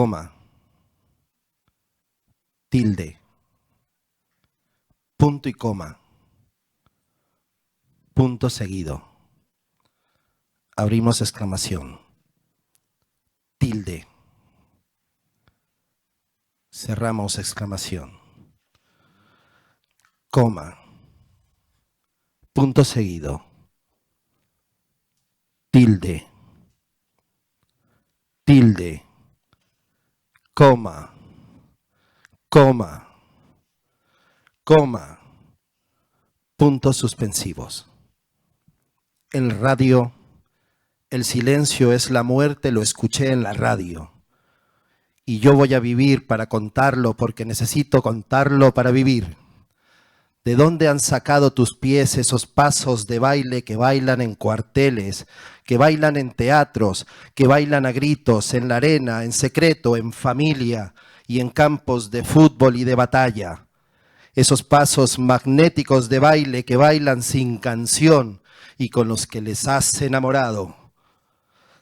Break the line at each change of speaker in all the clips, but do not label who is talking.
coma, tilde, punto y coma, punto seguido. Abrimos exclamación, tilde, cerramos exclamación, coma, punto seguido, tilde, tilde, coma, coma, coma, puntos suspensivos. El radio, el silencio es la muerte, lo escuché en la radio. Y yo voy a vivir para contarlo porque necesito contarlo para vivir. ¿De dónde han sacado tus pies esos pasos de baile que bailan en cuarteles, que bailan en teatros, que bailan a gritos, en la arena, en secreto, en familia y en campos de fútbol y de batalla? Esos pasos magnéticos de baile que bailan sin canción y con los que les has enamorado.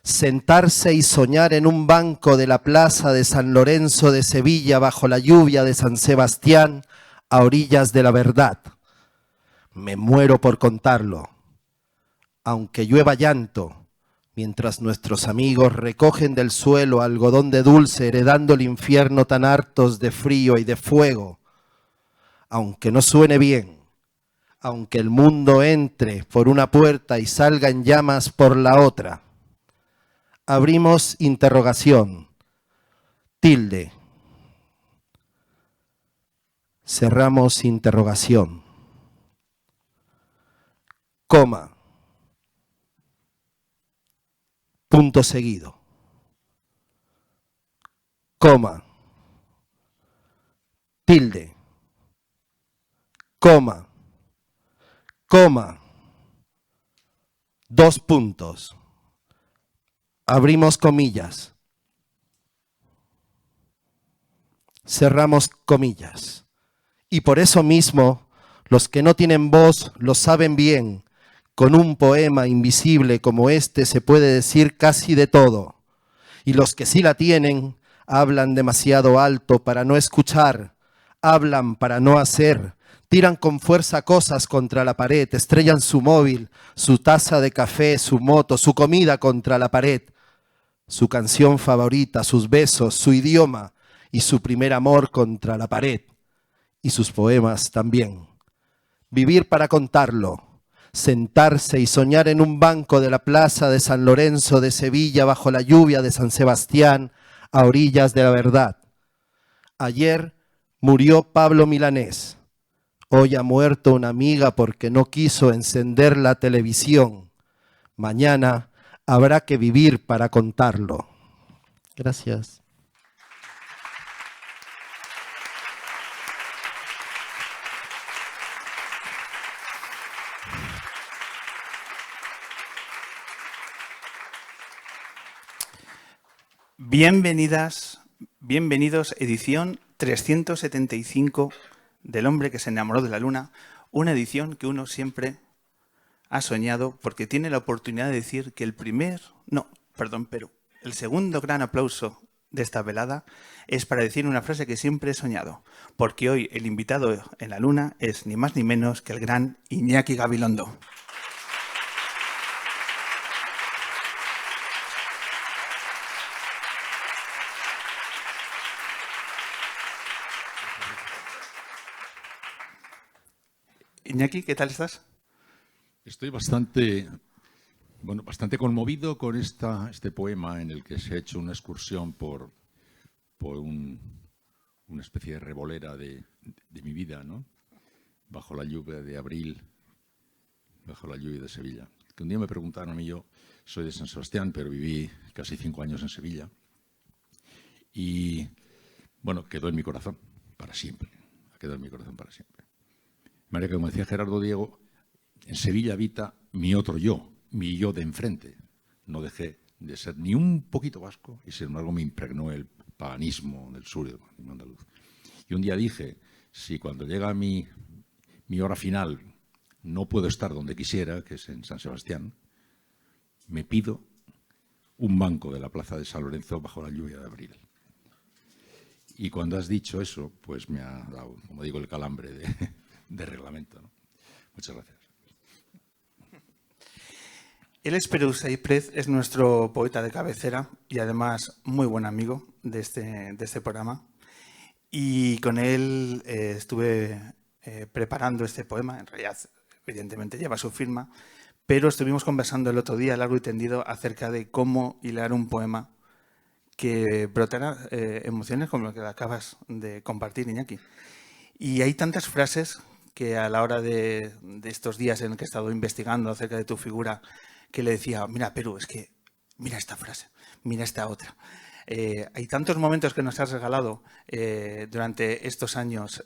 Sentarse y soñar en un banco de la plaza de San Lorenzo de Sevilla bajo la lluvia de San Sebastián a orillas de la verdad. Me muero por contarlo. Aunque llueva llanto, mientras nuestros amigos recogen del suelo algodón de dulce heredando el infierno tan hartos de frío y de fuego. Aunque no suene bien, aunque el mundo entre por una puerta y salga en llamas por la otra. Abrimos interrogación, tilde. Cerramos interrogación, coma, punto seguido, coma, tilde, coma, coma, dos puntos. Abrimos comillas, cerramos comillas. Y por eso mismo, los que no tienen voz lo saben bien. Con un poema invisible como este se puede decir casi de todo. Y los que sí la tienen, hablan demasiado alto para no escuchar, hablan para no hacer, tiran con fuerza cosas contra la pared, estrellan su móvil, su taza de café, su moto, su comida contra la pared, su canción favorita, sus besos, su idioma y su primer amor contra la pared. Y sus poemas también. Vivir para contarlo, sentarse y soñar en un banco de la plaza de San Lorenzo de Sevilla bajo la lluvia de San Sebastián a orillas de la verdad. Ayer murió Pablo Milanés. Hoy ha muerto una amiga porque no quiso encender la televisión. Mañana habrá que vivir para contarlo. Gracias.
Bienvenidas, bienvenidos, edición 375 del hombre que se enamoró de la luna, una edición que uno siempre ha soñado porque tiene la oportunidad de decir que el segundo gran aplauso de esta velada es para decir una frase que siempre he soñado, porque hoy el invitado en la luna es ni más ni menos que el gran Iñaki Gabilondo. Iñaki, ¿qué tal estás?
Estoy bastante conmovido con este poema en el que se ha hecho una excursión por una especie de revolera de mi vida, ¿no? Bajo la lluvia de abril, bajo la lluvia de Sevilla. Que un día me preguntaron a mí, yo soy de San Sebastián, pero viví casi 5 años en Sevilla. Y, bueno, quedó en mi corazón para siempre. Ha quedado en mi corazón para siempre. María, como decía Gerardo Diego, en Sevilla habita mi otro yo, mi yo de enfrente. No dejé de ser ni un poquito vasco y sin embargo me impregnó el paganismo del sur de andaluz. Y un día dije, si cuando llega mi hora final no puedo estar donde quisiera, que es en San Sebastián, me pido un banco de la plaza de San Lorenzo bajo la lluvia de abril. Y cuando has dicho eso, pues me ha dado, como digo, el calambre de reglamento, ¿no? Muchas gracias.
Él es Perú Saipred, es nuestro poeta de cabecera y además muy buen amigo de este programa. Y con él estuve preparando este poema. En realidad, evidentemente, lleva su firma, pero estuvimos conversando el otro día largo y tendido acerca de cómo hilar un poema que brotará emociones como lo que acabas de compartir, Iñaki. Y hay tantas frases que a la hora de estos días en que he estado investigando acerca de tu figura, que le decía, mira, Perú, es que mira esta frase, mira esta otra. Hay tantos momentos que nos has regalado durante estos años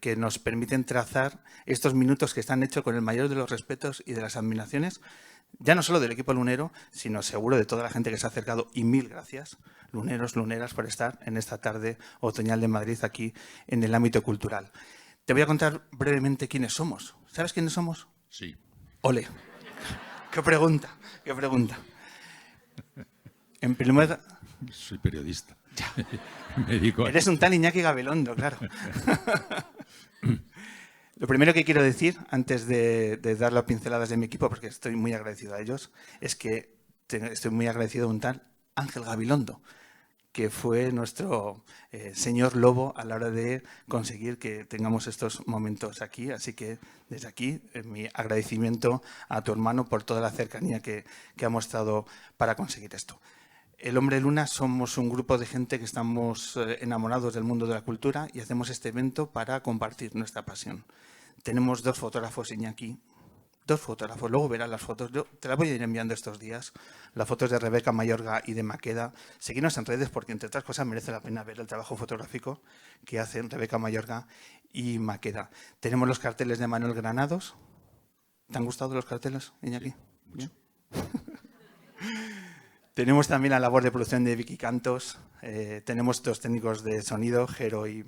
que nos permiten trazar estos minutos que están hechos con el mayor de los respetos y de las admiraciones, ya no solo del equipo lunero, sino seguro de toda la gente que se ha acercado. Y mil gracias, luneros, luneras, por estar en esta tarde otoñal de Madrid aquí en el ámbito cultural. Te voy a contar brevemente quiénes somos. ¿Sabes quiénes somos?
Sí.
Ole. Qué pregunta, qué pregunta. En primer lugar,
soy periodista. Me dedico a...
Eres un tal Iñaki Gabilondo, claro. Lo primero que quiero decir, antes de dar las pinceladas de mi equipo, porque estoy muy agradecido a ellos, es que estoy muy agradecido a un tal Ángel Gabilondo, que fue nuestro señor lobo a la hora de conseguir que tengamos estos momentos aquí. Así que desde aquí mi agradecimiento a tu hermano por toda la cercanía que ha mostrado para conseguir esto. El Hombre Luna somos un grupo de gente que estamos enamorados del mundo de la cultura y hacemos este evento para compartir nuestra pasión. Tenemos 2 fotógrafos, Iñaki, 2 fotógrafos, luego verás las fotos, yo te las voy a ir enviando estos días, las fotos de Rebeca Mayorga y de Maqueda. Seguidnos en redes porque, entre otras cosas, merece la pena ver el trabajo fotográfico que hacen Rebeca Mayorga y Maqueda. Tenemos los carteles de Manuel Granados. ¿Te han gustado los carteles, Iñaki?
Sí, mucho.
Tenemos también la labor de producción de Vicky Cantos. Tenemos 2 técnicos de sonido, Jero y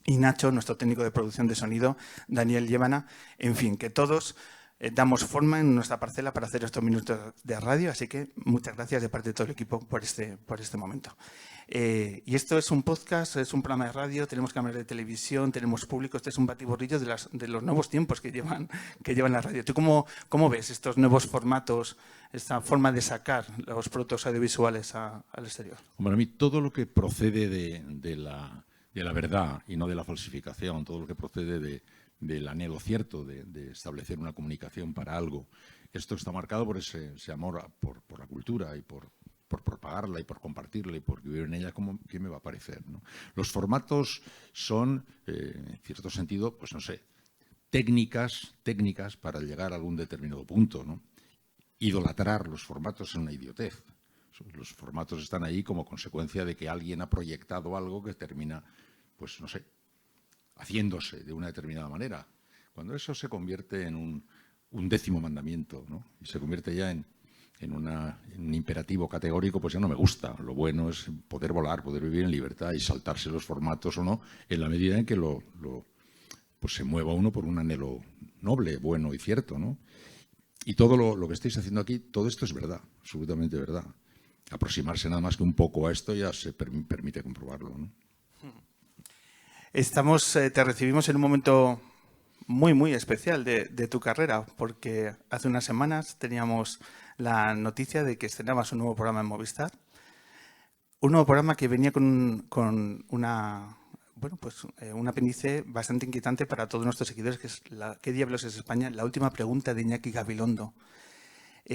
Nacho, nuestro técnico de producción de sonido, Daniel Llévana. En fin, que todos damos forma en nuestra parcela para hacer estos minutos de radio, así que muchas gracias de parte de todo el equipo por este momento. Y esto es un podcast, es un programa de radio, tenemos cámaras de televisión, tenemos público, este es un batiborrillo de los nuevos tiempos que llevan la radio. ¿Tú cómo ves estos nuevos formatos, esta forma de sacar los productos audiovisuales al exterior?
Para mí, todo lo que procede de la verdad y no de la falsificación, todo lo que procede del anhelo cierto de establecer una comunicación para algo, esto está marcado por ese amor por la cultura y por propagarla y por compartirla y por vivir en ella, ¿qué me va a parecer, ¿no? Los formatos son, en cierto sentido, pues no sé, técnicas para llegar a algún determinado punto, ¿no? Idolatrar los formatos es una idiotez. Los formatos están ahí como consecuencia de que alguien ha proyectado algo que termina, pues no sé, haciéndose de una determinada manera. Cuando eso se convierte en un 10º mandamiento, ¿no? Y se convierte ya en un imperativo categórico, pues ya no me gusta. Lo bueno es poder volar, poder vivir en libertad y saltarse los formatos o no, en la medida en que pues se mueva uno por un anhelo noble, bueno y cierto, ¿no? Y todo lo que estáis haciendo aquí, todo esto es verdad, absolutamente verdad. Aproximarse nada más que un poco a esto ya se permite comprobarlo, ¿no?
Te recibimos en un momento muy, muy especial de tu carrera, porque hace unas semanas teníamos la noticia de que estrenabas un nuevo programa en Movistar. Un nuevo programa que venía con un apéndice bastante inquietante para todos nuestros seguidores, que es ¿qué diablos es España? La última pregunta de Iñaki Gabilondo.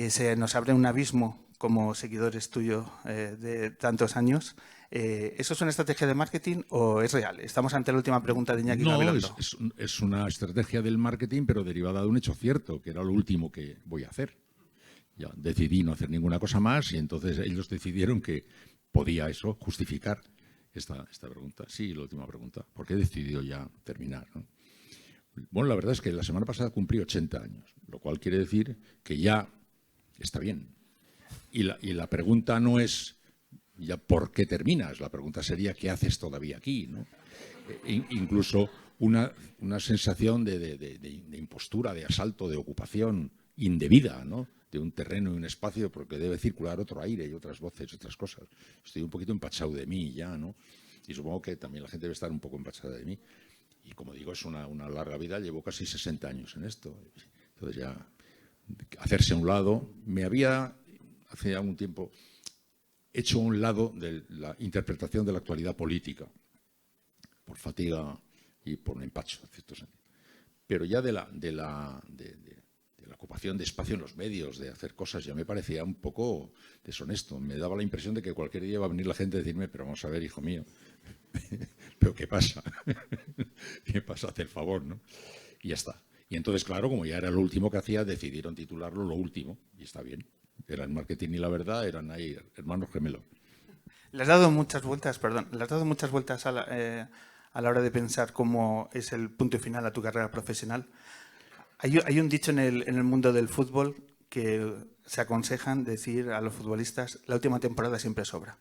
Se nos abre un abismo como seguidores tuyos de tantos años. ¿Eso es una estrategia de marketing o es real? Estamos ante la última pregunta de Iñaki Gabilondo.
No, es una estrategia del marketing, pero derivada de un hecho cierto, que era lo último que voy a hacer. Ya decidí no hacer ninguna cosa más y entonces ellos decidieron que podía eso justificar esta pregunta. Sí, la última pregunta. ¿Por qué he decidido ya terminar, ¿no? Bueno, la verdad es que la semana pasada cumplí 80 años, lo cual quiere decir que ya está bien. Y la pregunta no es ya por qué terminas, la pregunta sería ¿qué haces todavía aquí, ¿no? Incluso una sensación de impostura, de asalto, de ocupación indebida, ¿no? De un terreno y un espacio porque debe circular otro aire y otras voces, otras cosas. Estoy un poquito empachado de mí ya, ¿no? Y supongo que también la gente debe estar un poco empachada de mí. Y como digo, es una larga vida, llevo casi 60 años en esto. Entonces ya hacerse a un lado. Me había, hace algún tiempo, hecho a un lado de la interpretación de la actualidad política, por fatiga y por empacho, en cierto sentido. Pero ya de la ocupación de espacio en los medios, de hacer cosas, ya me parecía un poco deshonesto. Me daba la impresión de que cualquier día iba a venir la gente a decirme, pero vamos a ver, hijo mío, ¿pero qué pasa? ¿Qué pasa? Haz el favor, ¿no? Y ya está. Y entonces, claro, como ya era lo último que hacía, decidieron titularlo Lo Último, y está bien. Era el marketing y la verdad, eran ahí hermanos gemelos.
Le has dado muchas vueltas, perdón, le has dado muchas vueltas a la hora de pensar cómo es el punto final a tu carrera profesional. Hay un dicho en el mundo del fútbol que se aconsejan decir a los futbolistas: la última temporada siempre sobra.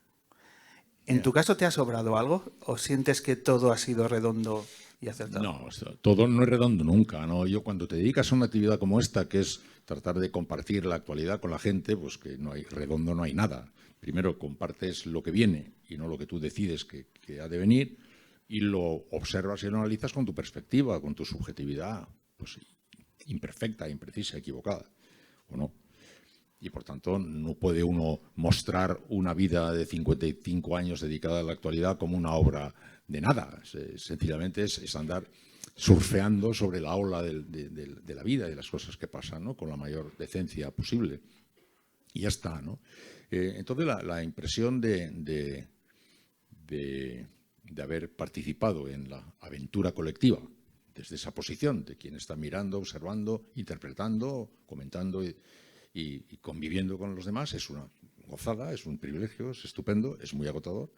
¿En tu caso te ha sobrado algo o sientes que todo ha sido redondo y acertado?
No, todo no es redondo nunca, ¿no? Yo, cuando te dedicas a una actividad como esta, que es tratar de compartir la actualidad con la gente, pues que no hay redondo, no hay nada. Primero compartes lo que viene y no lo que tú decides que ha de venir, y lo observas y lo analizas con tu perspectiva, con tu subjetividad, pues imperfecta, imprecisa, equivocada, ¿o no? Y por tanto no puede uno mostrar una vida de 55 años dedicada a la actualidad como una obra de nada. Sencillamente es andar surfeando sobre la ola de la vida y de las cosas que pasan, ¿no? Con la mayor decencia posible. Y ya está, ¿no? Entonces la impresión de haber participado en la aventura colectiva desde esa posición de quien está mirando, observando, interpretando, comentando y conviviendo con los demás, es una gozada, es un privilegio, es estupendo, es muy agotador,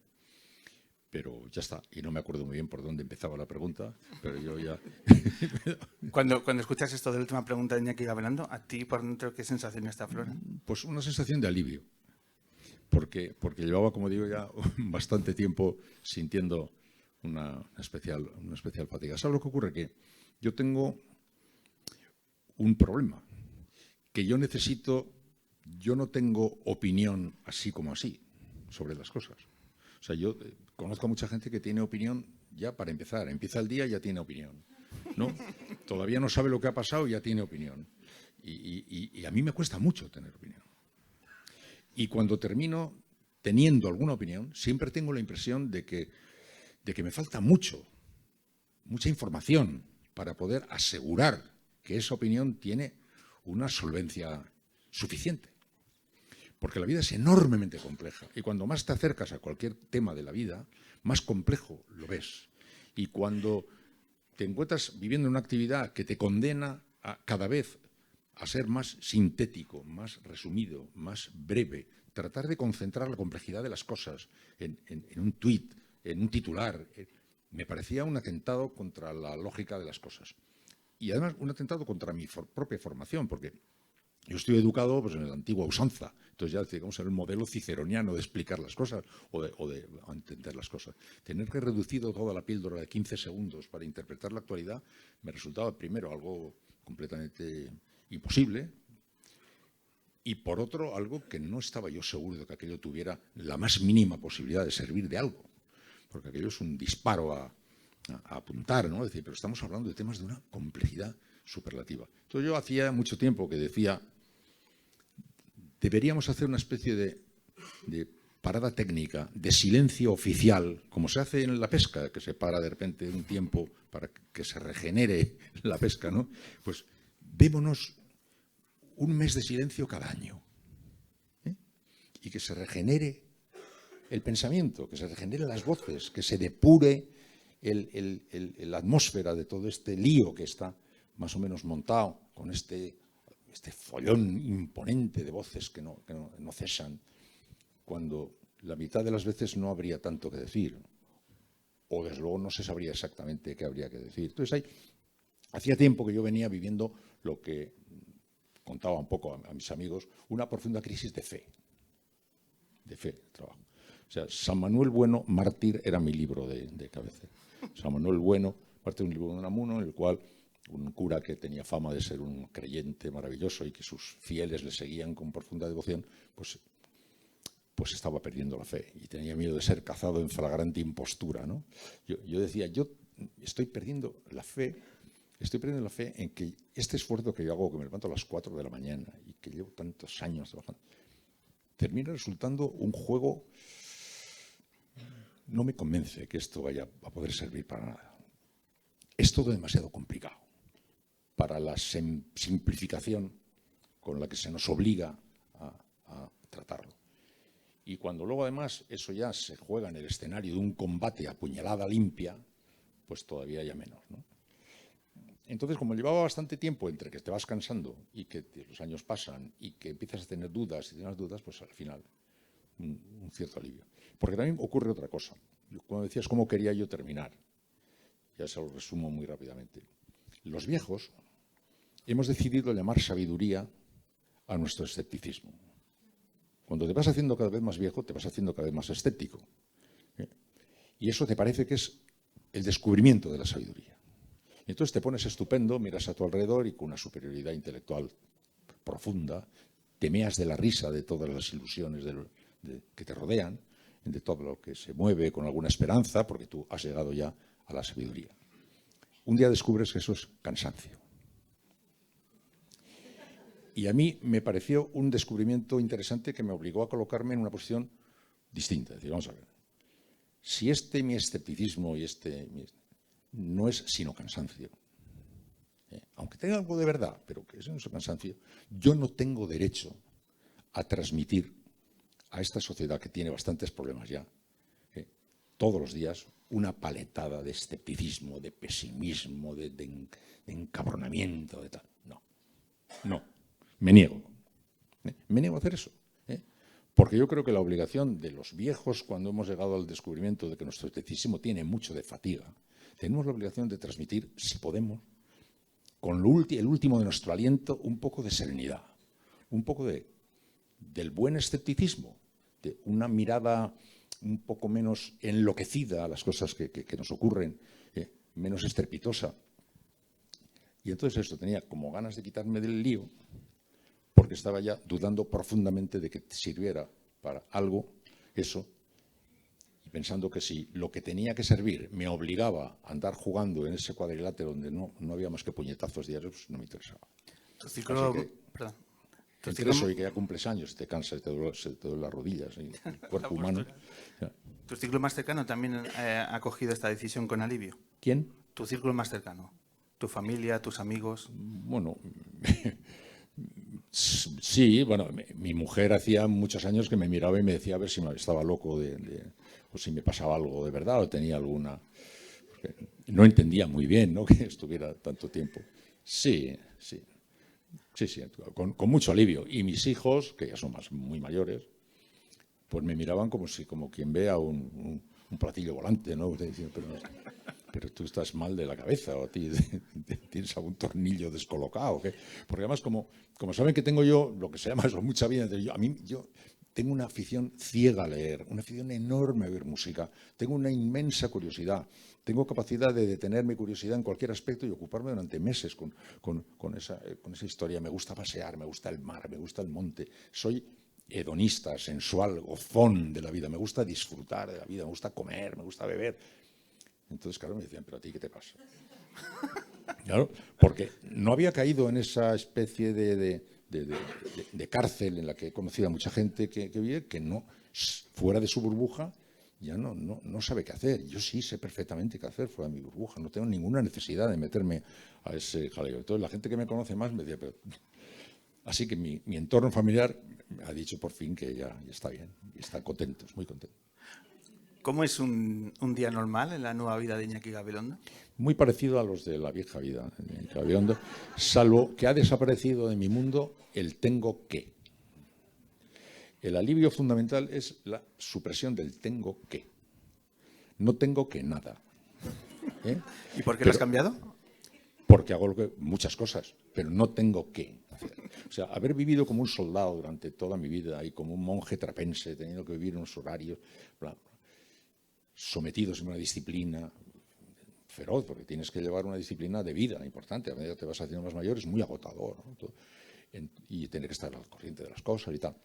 pero ya está. Y no me acuerdo muy bien por dónde empezaba la pregunta, pero yo ya...
Cuando escuchas esto de la última pregunta de Iñaki hablando, ¿a ti por dentro qué sensación está aflora?
Pues una sensación de alivio, porque llevaba, como digo, ya bastante tiempo sintiendo una especial fatiga. ¿Sabes lo que ocurre? Que yo tengo un problema, que yo no tengo opinión así como así sobre las cosas. O sea, yo conozco a mucha gente que tiene opinión ya para empezar. Empieza el día y ya tiene opinión, ¿no? Todavía no sabe lo que ha pasado y ya tiene opinión. Y a mí me cuesta mucho tener opinión. Y cuando termino teniendo alguna opinión, siempre tengo la impresión de que me falta mucha información para poder asegurar que esa opinión tiene una solvencia suficiente. Porque la vida es enormemente compleja y cuando más te acercas a cualquier tema de la vida, más complejo lo ves. Y cuando te encuentras viviendo una actividad que te condena cada vez a ser más sintético, más resumido, más breve, tratar de concentrar la complejidad de las cosas en un tuit, en un titular, me parecía un atentado contra la lógica de las cosas. Y además un atentado contra mi propia formación, porque yo estoy educado pues, en la antigua usanza. Entonces ya digamos el modelo ciceroniano de explicar las cosas o de entender las cosas. Tener que reducido toda la píldora de 15 segundos para interpretar la actualidad me resultaba primero algo completamente imposible y por otro algo que no estaba yo seguro de que aquello tuviera la más mínima posibilidad de servir de algo. Porque aquello es un disparo a apuntar, ¿no? Es decir, pero estamos hablando de temas de una complejidad superlativa. Entonces yo hacía mucho tiempo que decía, deberíamos hacer una especie de parada técnica, de silencio oficial, como se hace en la pesca, que se para de repente un tiempo para que se regenere la pesca, ¿no? Pues démonos un mes de silencio cada año, ¿eh? Y que se regenere el pensamiento, que se regeneren las voces, que se depure la atmósfera de todo este lío que está más o menos montado con este follón imponente de voces que no cesan, cuando la mitad de las veces no habría tanto que decir, o desde luego no se sabría exactamente qué habría que decir. Entonces hacía tiempo que yo venía viviendo lo que contaba un poco a mis amigos, una profunda crisis de fe trabajo. O sea, San Manuel Bueno, Mártir, era mi libro de cabecera. San Manuel Bueno, parte de un libro de Unamuno, en el cual un cura que tenía fama de ser un creyente maravilloso y que sus fieles le seguían con profunda devoción, pues pues estaba perdiendo la fe y tenía miedo de ser cazado en flagrante impostura, ¿no? Yo decía, yo estoy perdiendo la fe en que este esfuerzo que yo hago, que me levanto a las 4 de la mañana y que llevo tantos años trabajando, termina resultando un juego. No me convence que esto vaya a poder servir para nada. Es todo demasiado complicado para la simplificación con la que se nos obliga a tratarlo. Y cuando luego además eso ya se juega en el escenario de un combate a puñalada limpia, pues todavía ya menos, ¿no? Entonces, como llevaba bastante tiempo entre que te vas cansando y que los años pasan y que empiezas a tener dudas y tienes dudas, pues al final un cierto alivio. Porque también ocurre otra cosa. Cuando decías cómo quería yo terminar, ya se lo resumo muy rápidamente. Los viejos hemos decidido llamar sabiduría a nuestro escepticismo. Cuando te vas haciendo cada vez más viejo, te vas haciendo cada vez más escéptico. Y eso te parece que es el descubrimiento de la sabiduría. Y entonces te pones estupendo, miras a tu alrededor y con una superioridad intelectual profunda, te meas de la risa de todas las ilusiones que te rodean, de todo lo que se mueve con alguna esperanza, porque tú has llegado ya a la sabiduría. Un día descubres que eso es cansancio. Y a mí me pareció un descubrimiento interesante que me obligó a colocarme en una posición distinta. Es decir, vamos a ver, si mi escepticismo y no es sino cansancio, aunque tenga algo de verdad, pero que es un cansancio, yo no tengo derecho a transmitir a esta sociedad que tiene bastantes problemas ya, todos los días, una paletada de escepticismo, de pesimismo, de encabronamiento, de tal. No, me niego. Me niego a hacer eso. Porque yo creo que la obligación de los viejos, cuando hemos llegado al descubrimiento de que nuestro escepticismo tiene mucho de fatiga, tenemos la obligación de transmitir, si podemos, con el último de nuestro aliento, un poco de serenidad, un poco del buen escepticismo, de una mirada un poco menos enloquecida a las cosas que nos ocurren, menos estrepitosa. Y entonces esto tenía como ganas de quitarme del lío, porque estaba ya dudando profundamente de que sirviera para algo eso, y pensando que si lo que tenía que servir me obligaba a andar jugando en ese cuadrilátero donde no había más que puñetazos diarios, pues no me interesaba.
Tu ciclo,
Así que,
perdón.
entre eso y que ya cumples años, te cansas, te duelen las rodillas, y el cuerpo humano.
¿Tu círculo más cercano también ha cogido esta decisión con alivio?
¿Quién?
Tu círculo más cercano. ¿Tu familia, tus amigos?
Bueno, sí, bueno, mi mujer hacía muchos años que me miraba y me decía a ver si estaba loco o si me pasaba algo de verdad o tenía alguna. Porque no entendía muy bien, ¿no?, que estuviera tanto tiempo. Sí, con mucho alivio. Y mis hijos, que ya son muy mayores, pues me miraban como quien ve a un platillo volante, ¿no? Pero tú estás mal de la cabeza, o tienes algún tornillo descolocado. Porque además, como saben que tengo yo lo que se llama eso, mucha vida, yo tengo una afición ciega a leer, una afición enorme a ver música, tengo una inmensa curiosidad, tengo capacidad de detener mi curiosidad en cualquier aspecto y ocuparme durante meses con esa historia. Me gusta pasear, me gusta el mar, me gusta el monte, soy hedonista, sensual, gozón de la vida, me gusta disfrutar de la vida, me gusta comer, me gusta beber. Entonces, claro, me decían, ¿pero a ti qué te pasa? Claro, porque no había caído en esa especie de cárcel en la que he conocido a mucha gente que vive, que no, fuera de su burbuja, ya no sabe qué hacer. Yo sí sé perfectamente qué hacer fuera de mi burbuja, no tengo ninguna necesidad de meterme a ese jaleo. Entonces, la gente que me conoce más me decía, pero... Así que mi entorno familiar me ha dicho por fin que ya está bien, y están contentos, muy contentos.
¿Cómo es un día normal en la nueva vida de Iñaki Gabilondo?
Muy parecido a los de la vieja vida de Iñaki Gabilondo, salvo que ha desaparecido de mi mundo el tengo que. El alivio fundamental es la supresión del tengo que. No tengo que nada.
¿Y por qué lo has cambiado?
Porque hago muchas cosas, pero no tengo que hacer. O sea, haber vivido como un soldado durante toda mi vida y como un monje trapense, teniendo que vivir en unos horarios, sometidos en una disciplina feroz, porque tienes que llevar una disciplina de vida importante. A medida que te vas haciendo más mayor es muy agotador, ¿no? Y tener que estar al corriente de las cosas y tal.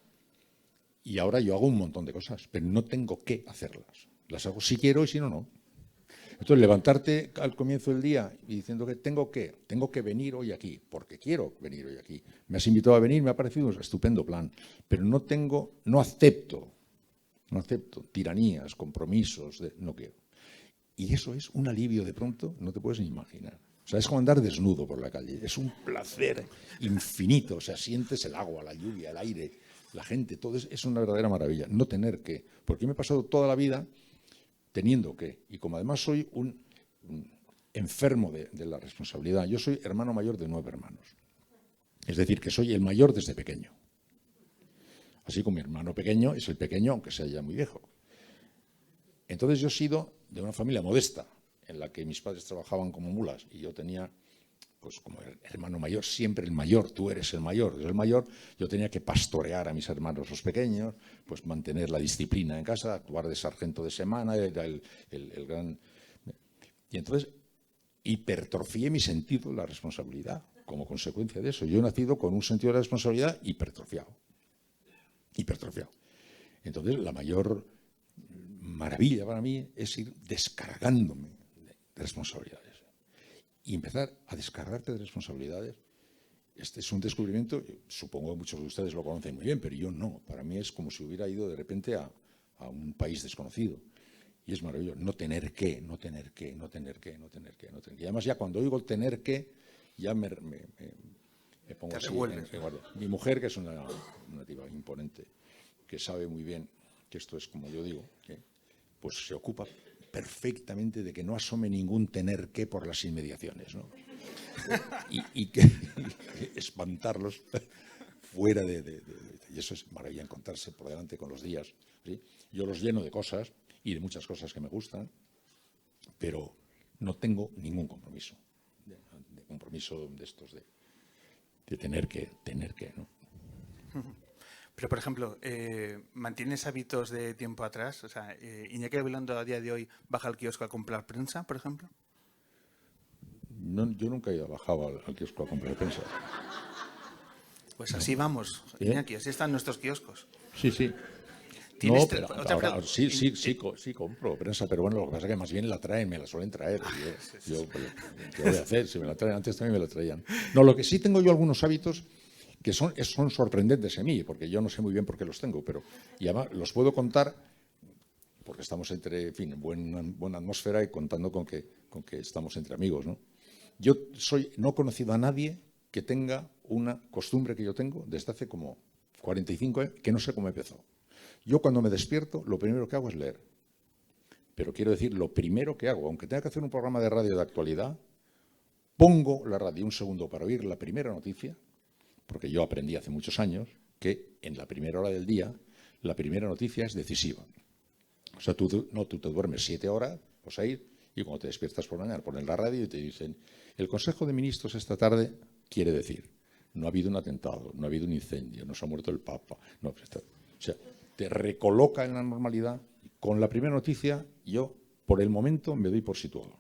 Y ahora yo hago un montón de cosas, pero no tengo que hacerlas. Las hago si quiero y si no, no. Entonces, levantarte al comienzo del día y diciendo que tengo que venir hoy aquí, porque quiero venir hoy aquí. Me has invitado a venir, me ha parecido un estupendo plan, pero no acepto tiranías, compromisos, no quiero. Y eso es un alivio de pronto, no te puedes ni imaginar. O sea, es como andar desnudo por la calle, es un placer infinito, o sea, sientes el agua, la lluvia, el aire, la gente, todo es una verdadera maravilla. No tener que, porque yo me he pasado toda la vida teniendo que, y como además soy un enfermo de la responsabilidad, yo soy hermano mayor de 9 hermanos, es decir, que soy el mayor desde pequeño. Así como mi hermano pequeño es el pequeño, aunque sea ya muy viejo. Entonces yo he sido de una familia modesta, en la que mis padres trabajaban como mulas y yo tenía, pues como el hermano mayor, siempre el mayor, tú eres el mayor, yo el mayor, yo tenía que pastorear a mis hermanos los pequeños, pues mantener la disciplina en casa, actuar de sargento de semana, era el gran... Y entonces hipertrofié mi sentido de la responsabilidad como consecuencia de eso. Yo he nacido con un sentido de la responsabilidad hipertrofiado. Entonces, la mayor maravilla para mí es ir descargándome de responsabilidades. Y empezar a descargarte de responsabilidades. Este es un descubrimiento, supongo que muchos de ustedes lo conocen muy bien, pero yo no. Para mí es como si hubiera ido de repente a un país desconocido. Y es maravilloso. No tener que. Y además ya cuando oigo tener que, ya me pongo así. Mi mujer, que es una tipa imponente, que sabe muy bien que esto es como yo digo, pues se ocupa perfectamente de que no asome ningún tener que por las inmediaciones, ¿no? y que espantarlos fuera y eso es maravilla, encontrarse por delante con los días, ¿sí? Yo los lleno de cosas y de muchas cosas que me gustan, pero no tengo ningún compromiso, de compromiso de estos de tener que, ¿no?
Pero, por ejemplo, ¿mantienes hábitos de tiempo atrás? O sea, Iñaki Gabilondo a día de hoy baja al kiosco a comprar prensa, por ejemplo.
No, yo nunca he bajado al kiosco a comprar prensa.
Pues así vamos, Iñaki, así están nuestros kioscos.
Sí, sí. No, pero ahora sí compro prensa, pero bueno, lo que pasa es que más bien la traen, me la suelen traer. ¿Qué voy a hacer? Si me la traen, antes también me la traían. No, lo que sí tengo yo algunos hábitos que son sorprendentes en mí, porque yo no sé muy bien por qué los tengo, y además los puedo contar porque estamos en fin, en buena atmósfera y contando con que estamos entre amigos, ¿no? Yo no he conocido a nadie que tenga una costumbre que yo tengo desde hace como 45 años, que no sé cómo empezó. Yo cuando me despierto, lo primero que hago es leer. Pero quiero decir, lo primero que hago, aunque tenga que hacer un programa de radio de actualidad, pongo la radio un segundo para oír la primera noticia, porque yo aprendí hace muchos años que en la primera hora del día, la primera noticia es decisiva. O sea, tú te duermes 7 horas o 6 y cuando te despiertas por la mañana pones la radio y te dicen, el Consejo de Ministros esta tarde quiere decir, no ha habido un atentado, no ha habido un incendio, no se ha muerto el Papa. No, o sea, te recoloca en la normalidad. Con la primera noticia, yo, por el momento, me doy por situado.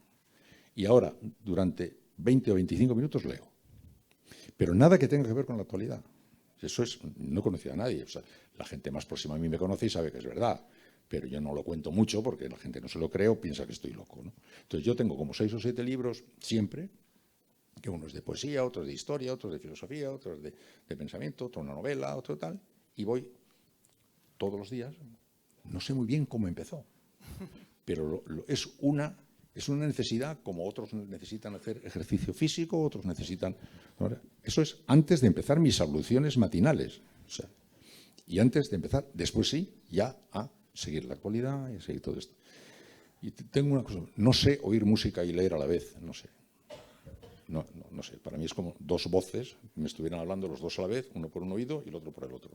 Y ahora, durante 20 o 25 minutos, leo. Pero nada que tenga que ver con la actualidad. Eso no he conocido a nadie. O sea, la gente más próxima a mí me conoce y sabe que es verdad. Pero yo no lo cuento mucho porque la gente no se lo cree o piensa que estoy loco, ¿no? Entonces, yo tengo como 6 o 7 libros siempre, que uno es de poesía, otro es de historia, otro es de filosofía, otro es de pensamiento, otro una novela, otro tal, y voy todos los días. No sé muy bien cómo empezó, pero es una necesidad, como otros necesitan hacer ejercicio físico, otros necesitan... Eso es antes de empezar mis abluciones matinales. O sea, y antes de empezar, después sí, ya a seguir la actualidad y a seguir todo esto. Y tengo una cosa, no sé oír música y leer a la vez, no sé. No sé, para mí es como 2 voces, me estuvieran hablando los 2 a la vez, uno por un oído y el otro por el otro.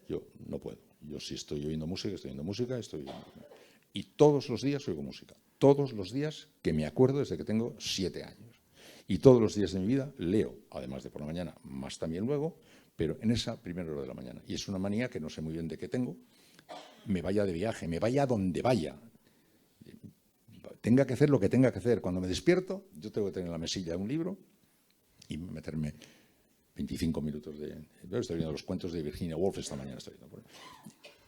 Yo no puedo. Yo sí estoy oyendo música, y todos los días oigo música. Todos los días que me acuerdo desde que tengo 7 años. Y todos los días de mi vida leo, además de por la mañana, más también luego, pero en esa primera hora de la mañana. Y es una manía que no sé muy bien de qué tengo. Me vaya de viaje, me vaya a donde vaya. Tenga que hacer lo que tenga que hacer. Cuando me despierto, yo tengo que tener en la mesilla un libro y meterme 25 minutos estoy viendo los cuentos de Virginia Woolf esta mañana.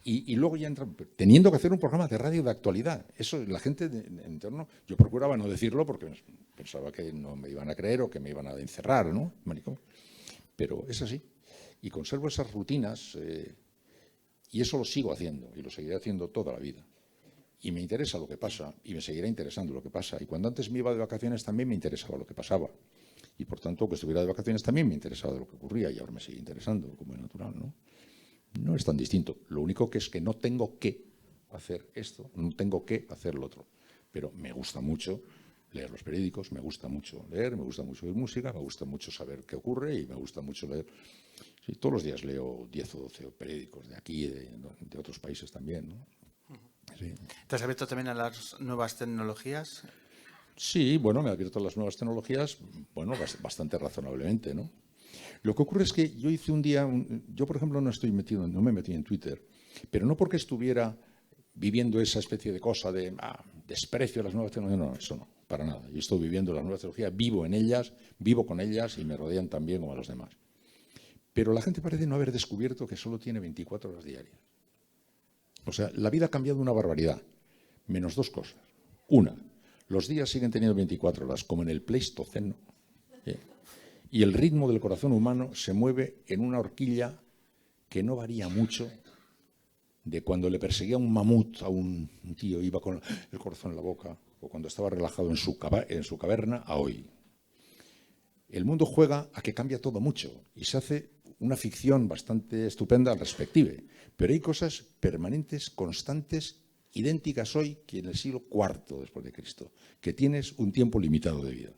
Y luego ya entra, teniendo que hacer un programa de radio de actualidad. Eso, la gente en torno, yo procuraba no decirlo porque pensaba que no me iban a creer o que me iban a encerrar, ¿no? Maricón. Pero es así. Y conservo esas rutinas y eso lo sigo haciendo y lo seguiré haciendo toda la vida. Y me interesa lo que pasa y me seguirá interesando lo que pasa. Y cuando antes me iba de vacaciones también me interesaba lo que pasaba. Y por tanto, que estuviera de vacaciones también me interesaba de lo que ocurría y ahora me sigue interesando, como es natural, ¿no? No es tan distinto. Lo único que es que no tengo que hacer esto, no tengo que hacer lo otro. Pero me gusta mucho leer los periódicos, me gusta mucho leer, me gusta mucho oír música, me gusta mucho saber qué ocurre y me gusta mucho leer. Sí, todos los días leo 10 o 12 periódicos de aquí y de otros países también, ¿no? Sí.
¿Te has abierto también a las nuevas tecnologías?
Sí, bueno, me he abierto a las nuevas tecnologías, bueno, bastante razonablemente, ¿no? Lo que ocurre es que yo hice un día, yo por ejemplo no me metí en Twitter, pero no porque estuviera viviendo esa especie de cosa de desprecio a las nuevas tecnologías, no, eso no, para nada. Yo estoy viviendo las nuevas tecnologías, vivo en ellas, vivo con ellas y me rodean tan bien como a los demás. Pero la gente parece no haber descubierto que solo tiene 24 horas diarias. O sea, la vida ha cambiado una barbaridad, menos dos cosas. Una, los días siguen teniendo 24 horas, como en el Pleistoceno, y el ritmo del corazón humano se mueve en una horquilla que no varía mucho de cuando le perseguía un mamut a un tío, iba con el corazón en la boca, o cuando estaba relajado en su caverna, a hoy. El mundo juega a que cambia todo mucho y se hace una ficción bastante estupenda al respecto, pero hay cosas permanentes, constantes, idénticas hoy que en el siglo IV después de Cristo, que tienes un tiempo limitado de vida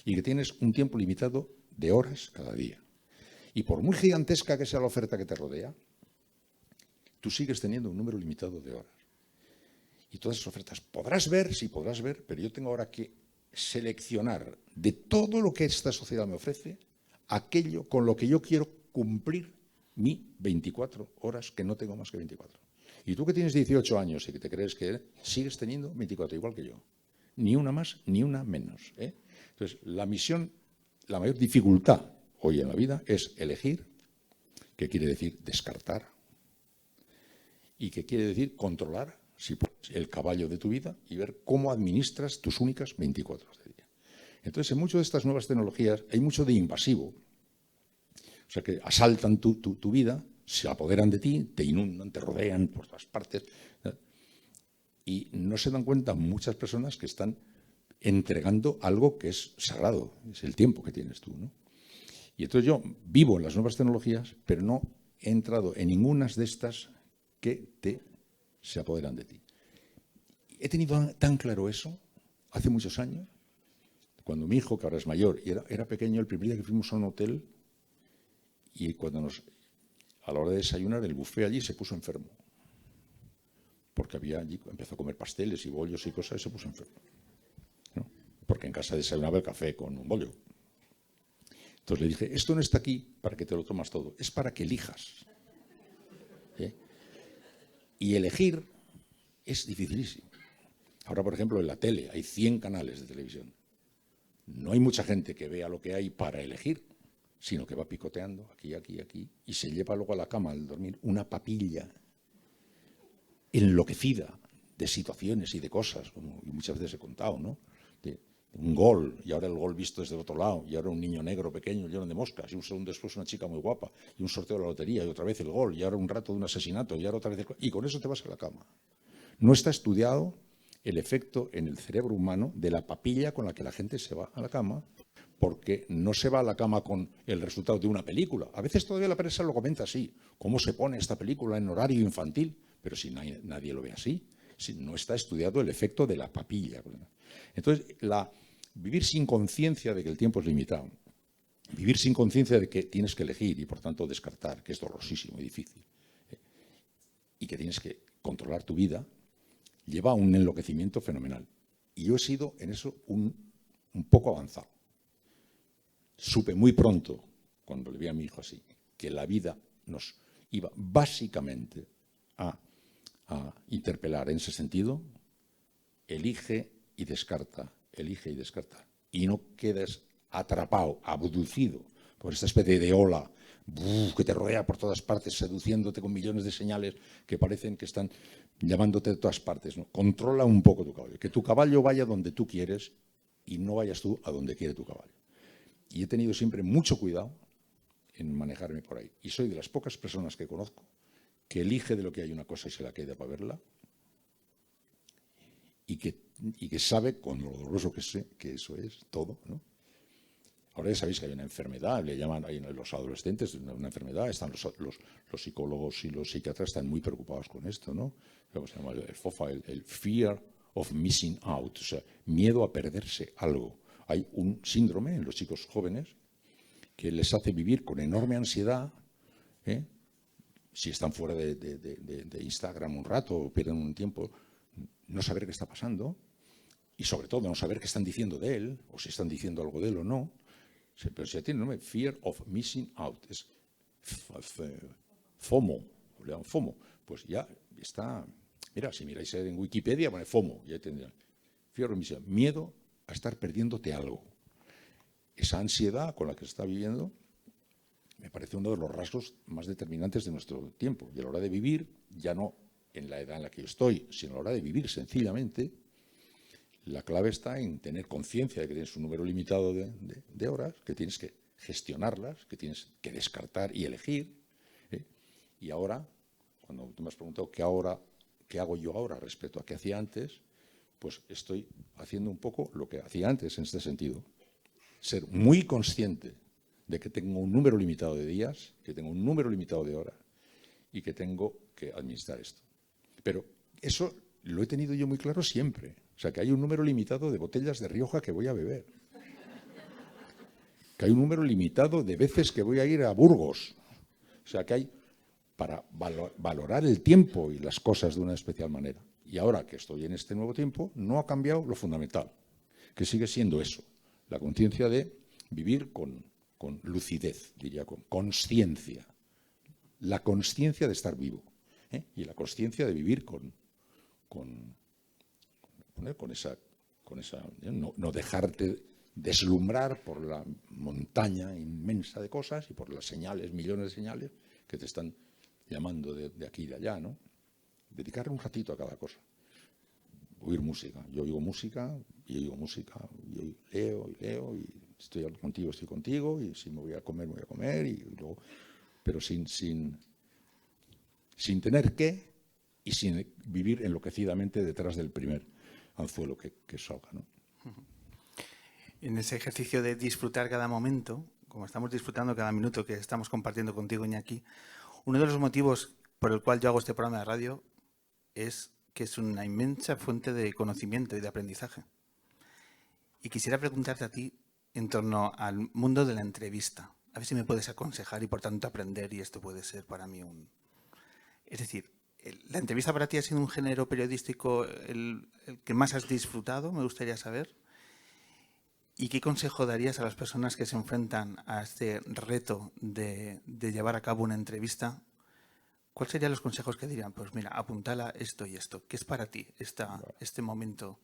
y que tienes un tiempo limitado de horas cada día. Y por muy gigantesca que sea la oferta que te rodea, tú sigues teniendo un número limitado de horas. Y todas esas ofertas podrás ver, sí podrás ver, pero yo tengo ahora que seleccionar de todo lo que esta sociedad me ofrece, aquello con lo que yo quiero cumplir mi 24 horas, que no tengo más que 24. Y tú que tienes 18 años y que te crees que sigues teniendo 24, igual que yo. Ni una más, ni una menos. Entonces, la misión, la mayor dificultad hoy en la vida es elegir, que quiere decir descartar, y que quiere decir controlar, si puedes, el caballo de tu vida y ver cómo administras tus únicas 24 horas de día. Entonces, en muchas de estas nuevas tecnologías hay mucho de invasivo. O sea, que asaltan tu vida, se apoderan de ti, te inundan, te rodean por todas partes. Y no se dan cuenta muchas personas que están entregando algo que es sagrado, es el tiempo que tienes tú, ¿no? Y entonces yo vivo en las nuevas tecnologías, pero no he entrado en ninguna de estas que se apoderan de ti. He tenido tan claro eso hace muchos años, cuando mi hijo, que ahora es mayor, y era pequeño, el primer día que fuimos a un hotel, y cuando a la hora de desayunar, el buffet allí se puso enfermo. Porque allí empezó a comer pasteles y bollos y cosas y se puso enfermo, ¿no? Porque en casa desayunaba el café con un bollo. Entonces le dije, esto no está aquí para que te lo tomas todo, es para que elijas. Y elegir es dificilísimo. Ahora, por ejemplo, en la tele hay 100 canales de televisión. No hay mucha gente que vea lo que hay para elegir, sino que va picoteando aquí, aquí, aquí, y se lleva luego a la cama al dormir una papilla enloquecida de situaciones y de cosas, como muchas veces he contado, ¿no? De un gol, y ahora el gol visto desde el otro lado, y ahora un niño negro pequeño lleno de moscas, y un segundo después una chica muy guapa, y un sorteo de la lotería, y otra vez el gol, y ahora un rato de un asesinato, y ahora otra vez y con eso te vas a la cama. No está estudiado el efecto en el cerebro humano de la papilla con la que la gente se va a la cama, porque no se va a la cama con el resultado de una película. A veces todavía la prensa lo comenta así, ¿cómo se pone esta película en horario infantil? Pero si nadie lo ve así, si no está estudiado el efecto de la papilla. Entonces, vivir sin conciencia de que el tiempo es limitado, vivir sin conciencia de que tienes que elegir y por tanto descartar, que es dolorosísimo y difícil, y que tienes que controlar tu vida, lleva a un enloquecimiento fenomenal. Y yo he sido en eso un poco avanzado. Supe muy pronto, cuando le vi a mi hijo así, que la vida nos iba básicamente a interpelar en ese sentido: elige y descarta, elige y descarta. Y no quedes atrapado, abducido con esta especie de ola que te rodea por todas partes, seduciéndote con millones de señales que parecen que están llamándote de todas partes, ¿no? Controla un poco tu caballo, que tu caballo vaya donde tú quieres y no vayas tú a donde quiere tu caballo. Y he tenido siempre mucho cuidado en manejarme por ahí. Y soy de las pocas personas que conozco que elige de lo que hay una cosa y se la queda para verla, y que sabe, con lo doloroso que sé, que eso es todo, ¿no? Ahora ya sabéis que hay una enfermedad, le llaman ahí los adolescentes una enfermedad, están los psicólogos y los psiquiatras están muy preocupados con esto, ¿no? ¿Cómo se llama? El FOFA, el Fear of Missing Out, o sea, miedo a perderse algo. Hay un síndrome en los chicos jóvenes que les hace vivir con enorme ansiedad, si están fuera de Instagram un rato o pierden un tiempo, no saber qué está pasando y sobre todo no saber qué están diciendo de él o si están diciendo algo de él o no. Pero si tiene nombre, Fear of Missing Out, es FOMO, le llaman FOMO, pues ya está. Mira, si miráis en Wikipedia, pone FOMO, ya tendrán. Fear of Missing Out, miedo a estar perdiéndote algo. Esa ansiedad con la que se está viviendo me parece uno de los rasgos más determinantes de nuestro tiempo. Y a la hora de vivir, ya no en la edad en la que yo estoy, sino a la hora de vivir sencillamente, la clave está en tener conciencia de que tienes un número limitado de horas, que tienes que gestionarlas, que tienes que descartar y elegir. Y ahora, cuando tú me has preguntado qué hago yo ahora respecto a qué hacía antes, pues estoy haciendo un poco lo que hacía antes en este sentido. Ser muy consciente de que tengo un número limitado de días, que tengo un número limitado de horas y que tengo que administrar esto. Pero eso lo he tenido yo muy claro siempre. O sea, que hay un número limitado de botellas de Rioja que voy a beber. Que hay un número limitado de veces que voy a ir a Burgos. O sea, que hay para valorar el tiempo y las cosas de una especial manera. Y ahora que estoy en este nuevo tiempo, no ha cambiado lo fundamental, que sigue siendo eso, la conciencia de vivir con lucidez, diría, con consciencia. La consciencia de estar vivo, y la consciencia de vivir con esa no dejarte deslumbrar por la montaña inmensa de cosas y por las señales, millones de señales que te están llamando de aquí y de allá, ¿no? Dedicar un ratito a cada cosa. Oír música. Yo oigo música, y leo, y estoy contigo, y si me voy a comer, y luego, pero sin tener que, y sin vivir enloquecidamente detrás del primer anzuelo que salga, ¿no?
En ese ejercicio de disfrutar cada momento, como estamos disfrutando cada minuto que estamos compartiendo contigo, Iñaki, uno de los motivos por el cual yo hago este programa de radio es que es una inmensa fuente de conocimiento y de aprendizaje. Y quisiera preguntarte a ti en torno al mundo de la entrevista. A ver si me puedes aconsejar y por tanto aprender, y esto puede ser para mí Es decir, ¿la entrevista para ti ha sido un género periodístico el que más has disfrutado? Me gustaría saber. ¿Y qué consejo darías a las personas que se enfrentan a este reto de llevar a cabo una entrevista? ¿Cuáles serían los consejos que dirían? Pues mira, apuntala esto y esto. ¿Qué es para ti este momento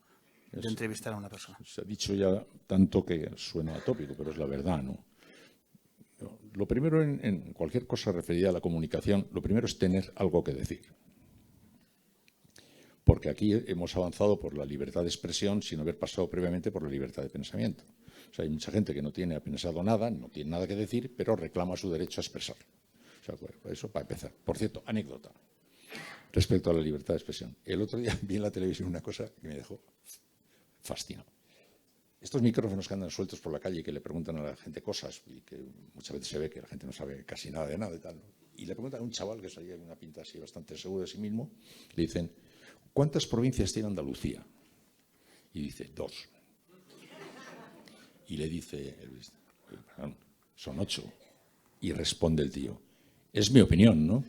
de entrevistar a una persona?
Se ha dicho ya tanto que suena atópico, pero es la verdad, ¿no? Lo primero en cualquier cosa referida a la comunicación, lo primero es tener algo que decir. Porque aquí hemos avanzado por la libertad de expresión sin haber pasado previamente por la libertad de pensamiento. O sea, hay mucha gente que no tiene pensado nada, no tiene nada que decir, pero reclama su derecho a expresarlo. O sea, bueno, eso para empezar. Por cierto, anécdota respecto a la libertad de expresión. El otro día vi en la televisión una cosa que me dejó fascinado. Estos micrófonos que andan sueltos por la calle y que le preguntan a la gente cosas y que muchas veces se ve que la gente no sabe casi nada de nada y tal, ¿no? Y le preguntan a un chaval que salía con una pinta así bastante seguro de sí mismo, le dicen, ¿cuántas provincias tiene Andalucía? Y dice, 2. Y le dice, son 8. Y responde el tío, es mi opinión, ¿no?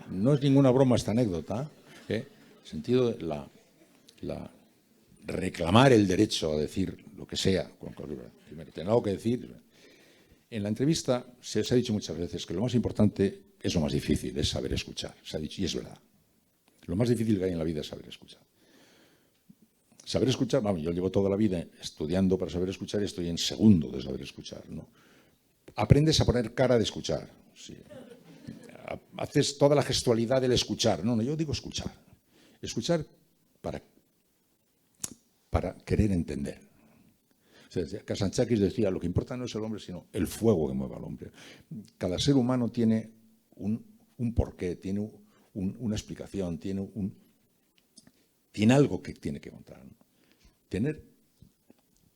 No es ninguna broma esta anécdota, ¿eh? En el sentido de reclamar el derecho a decir lo que sea. Primero, tener algo que decir. En la entrevista se ha dicho muchas veces que lo más importante es lo más difícil, es saber escuchar. Se ha dicho, y es verdad. Lo más difícil que hay en la vida es saber escuchar. Saber escuchar, vamos, yo llevo toda la vida estudiando para saber escuchar y estoy en segundo de saber escuchar, ¿no? Aprendes a poner cara de escuchar. Sí. Haces toda la gestualidad del escuchar. No, yo digo escuchar. Escuchar para querer entender. O sea, Kasantzakis decía, lo que importa no es el hombre, sino el fuego que mueve al hombre. Cada ser humano tiene un porqué, tiene una explicación, tiene algo que tiene que contar, ¿no? Tener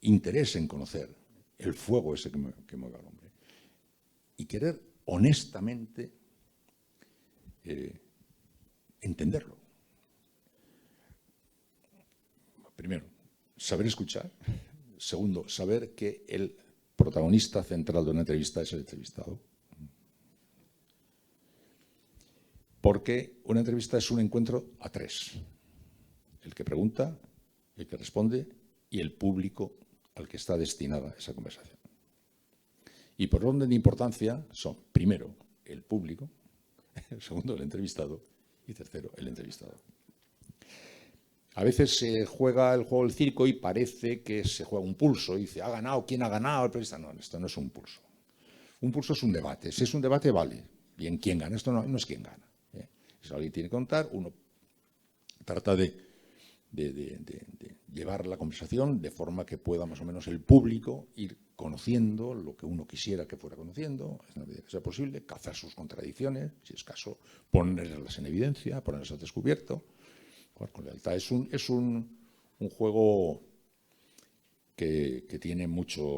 interés en conocer el fuego ese que mueve al hombre y querer honestamente entenderlo. Primero, saber escuchar. Segundo, saber que el protagonista central de una entrevista es el entrevistado. Porque una entrevista es un encuentro a tres. El que pregunta, el que responde y el público al que está destinada esa conversación. Y por orden de importancia son, primero, el público, segundo, el entrevistado y tercero, el entrevistado. A veces se juega el juego del circo y parece que se juega un pulso. Y dice, ¿ha ganado? ¿Quién ha ganado? El periodista. No, esto no es un pulso. Un pulso es un debate. Si es un debate, vale. Bien, ¿quién gana? Esto no es quién gana. Si alguien tiene que contar, uno trata de llevar la conversación de forma que pueda más o menos el público ir conociendo lo que uno quisiera que fuera conociendo, en la medida que sea posible, cazar sus contradicciones, si es caso, ponerlas en evidencia, ponerlas al descubierto. Con lealtad. Es un juego que tiene muchas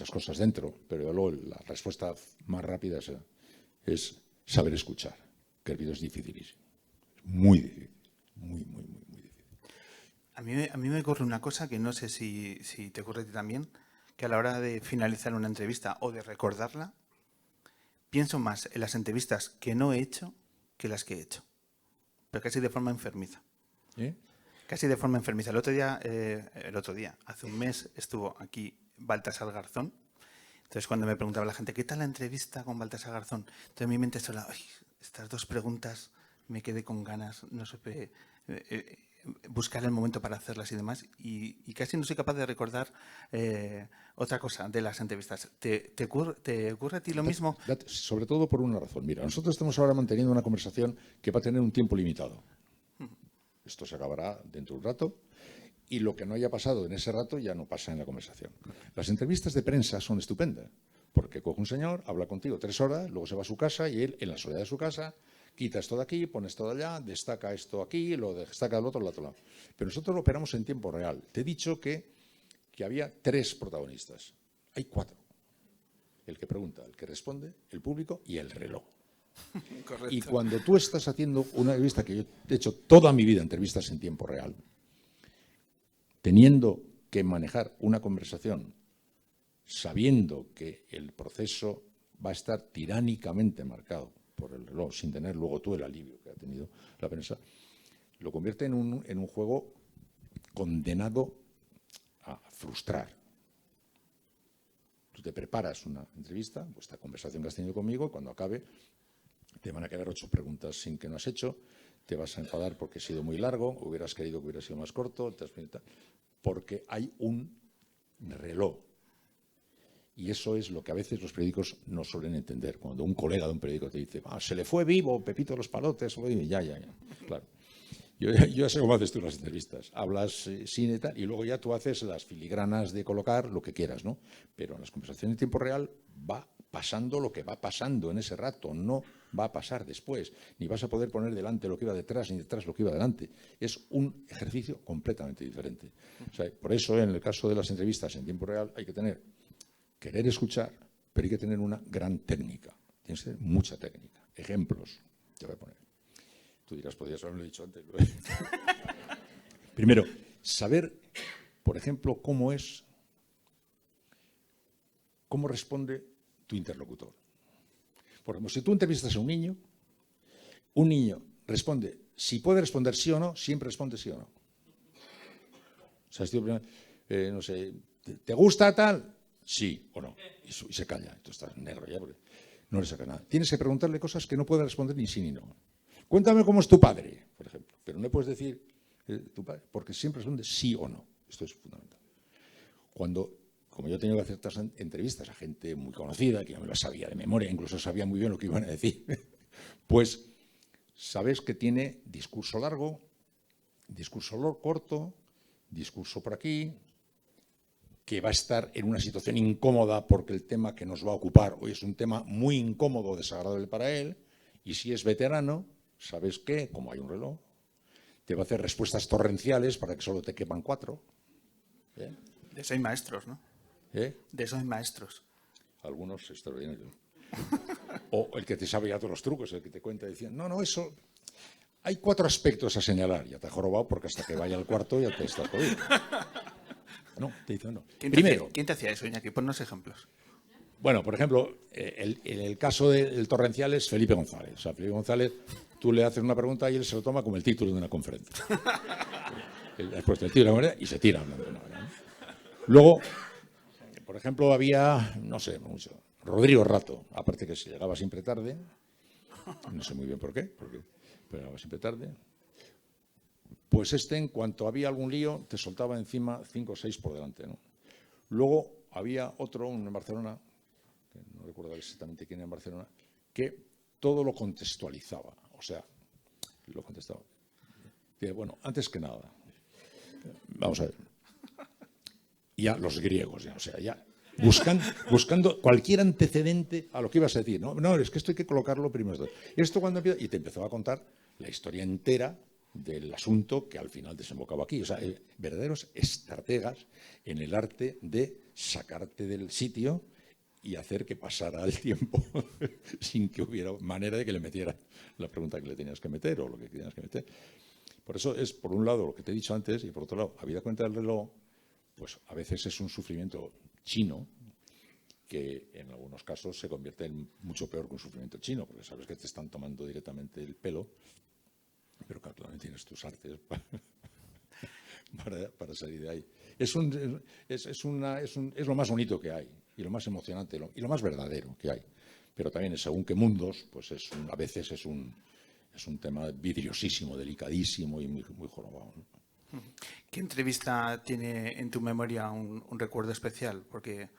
cosas dentro, pero luego la respuesta más rápida es saber escuchar, que el vídeo es dificilísimo. Es muy difícil, muy difícil.
A mí me ocurre una cosa que no sé si te ocurre a ti también, que a la hora de finalizar una entrevista o de recordarla, pienso más en las entrevistas que no he hecho que las que he hecho. Pero casi de forma enfermiza. Casi de forma enfermiza. El otro día, hace un mes, estuvo aquí Baltasar Garzón. Entonces, cuando me preguntaba la gente, ¿qué tal la entrevista con Baltasar Garzón? Entonces, en mi mente solo, estas dos preguntas, me quedé con ganas, no supe buscar el momento para hacerlas y demás. Y casi no soy capaz de recordar otra cosa de las entrevistas. ¿Te ocurre a ti lo mismo?
Sobre todo por una razón. Mira, nosotros estamos ahora manteniendo una conversación que va a tener un tiempo limitado. Esto se acabará dentro de un rato y lo que no haya pasado en ese rato ya no pasa en la conversación. Las entrevistas de prensa son estupendas porque coge un señor, habla contigo 3 horas, luego se va a su casa y él, en la soledad de su casa, quita esto de aquí, pone esto de allá, destaca esto aquí, lo destaca del otro lado. Pero nosotros lo operamos en tiempo real. Te he dicho que había 3 protagonistas. Hay 4. El que pregunta, el que responde, el público y el reloj.
Correcto.
Y cuando tú estás haciendo una entrevista, que yo he hecho toda mi vida entrevistas en tiempo real, teniendo que manejar una conversación sabiendo que el proceso va a estar tiránicamente marcado por el reloj, sin tener luego tú el alivio que ha tenido la prensa, lo convierte en un juego condenado a frustrar. Tú te preparas una entrevista, pues esta conversación que has tenido conmigo, y cuando acabe te van a quedar 8 preguntas sin que no has hecho, te vas a enfadar porque ha sido muy largo, hubieras querido que hubiera sido más corto, porque hay un reloj. Y eso es lo que a veces los periódicos no suelen entender. Cuando un colega de un periódico te dice, se le fue vivo Pepito Los Palotes, ya. Claro. Yo ya sé cómo haces tú las entrevistas. Hablas sin y tal, y luego ya tú haces las filigranas de colocar lo que quieras, ¿no? Pero en las conversaciones en tiempo real va pasando lo que va pasando en ese rato, no va a pasar después. Ni vas a poder poner delante lo que iba detrás, ni detrás lo que iba delante. Es un ejercicio completamente diferente. O sea, por eso, en el caso de las entrevistas en tiempo real, hay que querer escuchar, pero hay que tener una gran técnica. Tienes que tener mucha técnica. Ejemplos, te voy a poner. Tú dirás, podrías haberlo dicho antes. Primero, saber, por ejemplo, cómo responde tu interlocutor. Por ejemplo, si tú entrevistas a un niño responde, si puede responder sí o no, siempre responde sí o no. O sea, no sé, ¿te gusta tal? Sí o no. Y se calla. Tú estás negro ya porque no le saca nada. Tienes que preguntarle cosas que no puede responder ni sí ni no. Cuéntame cómo es tu padre, por ejemplo. Pero no puedes decir, tu padre? Porque siempre responde sí o no. Esto es fundamental. Como yo he tenido que hacer ciertas entrevistas a gente muy conocida, que yo me lo sabía de memoria, incluso sabía muy bien lo que iban a decir, pues sabes que tiene discurso largo, discurso corto, discurso por aquí, que va a estar en una situación incómoda porque el tema que nos va a ocupar hoy es un tema muy incómodo, desagradable para él, y si es veterano, sabes que, como hay un reloj, te va a hacer respuestas torrenciales para que solo te quepan 4.
De eso hay maestros, ¿no? De eso hay maestros.
Algunos extraordinarios. O el que te sabe ya todos los trucos, el que te cuenta diciendo, no, eso... Hay 4 aspectos a señalar. Ya te has jorobado porque hasta que vaya al cuarto ya te estás jodido. No, te dice no.
Primero, ¿quién te hacía eso, Iñaki? Ponnos ejemplos.
Bueno, por ejemplo, el caso del torrencial es Felipe González. O sea, Felipe González, tú le haces una pregunta y él se lo toma como el título de una conferencia. Después el título y se tira hablando. ¿No? Luego, por ejemplo, había, no sé, mucho, Rodrigo Rato, aparte que se llegaba siempre tarde, no sé muy bien por qué, pero llegaba siempre tarde. Pues en cuanto había algún lío, te soltaba encima 5 o 6 por delante, ¿no? Luego había otro, uno en Barcelona, que no recuerdo exactamente quién era en Barcelona, que todo lo contextualizaba, o sea, lo contestaba. Bueno, antes que nada, vamos a ver, ya los griegos, ya, o sea, ya buscando cualquier antecedente a lo que ibas a decir. No, es que esto hay que colocarlo primero. Esto cuando empieza, y te empezó a contar la historia entera del asunto que al final desembocaba aquí. O sea, verdaderos estrategas en el arte de sacarte del sitio y hacer que pasara el tiempo sin que hubiera manera de que le metieras la pregunta que le tenías que meter o lo que tenías que meter. Por eso es, por un lado, lo que te he dicho antes, y por otro lado, habida cuenta del reloj, pues a veces es un sufrimiento chino que en algunos casos se convierte en mucho peor que un sufrimiento chino, porque sabes que te están tomando directamente el pelo, pero claro, también tienes tus artes para salir de ahí. Es lo más bonito que hay, y lo más emocionante, y lo más verdadero que hay. Pero también, según qué mundos, pues a veces es un tema vidriosísimo, delicadísimo y muy, muy jorobado, ¿no?
¿Qué entrevista tiene en tu memoria un recuerdo especial? Porque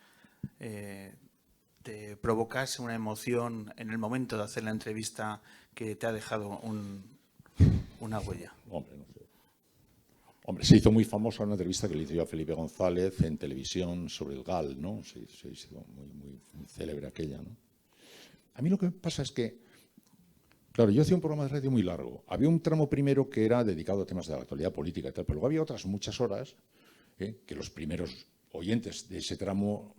te provocas una emoción en el momento de hacer la entrevista que te ha dejado una huella.
Hombre, no sé. Hombre, se hizo muy famosa una entrevista que le hizo yo a Felipe González en televisión sobre el GAL, ¿no? Se hizo muy célebre aquella, ¿no? A mí lo que me pasa es que, claro, yo hacía un programa de radio muy largo. Había un tramo primero que era dedicado a temas de la actualidad política y tal, pero luego había otras muchas horas que los primeros oyentes de ese tramo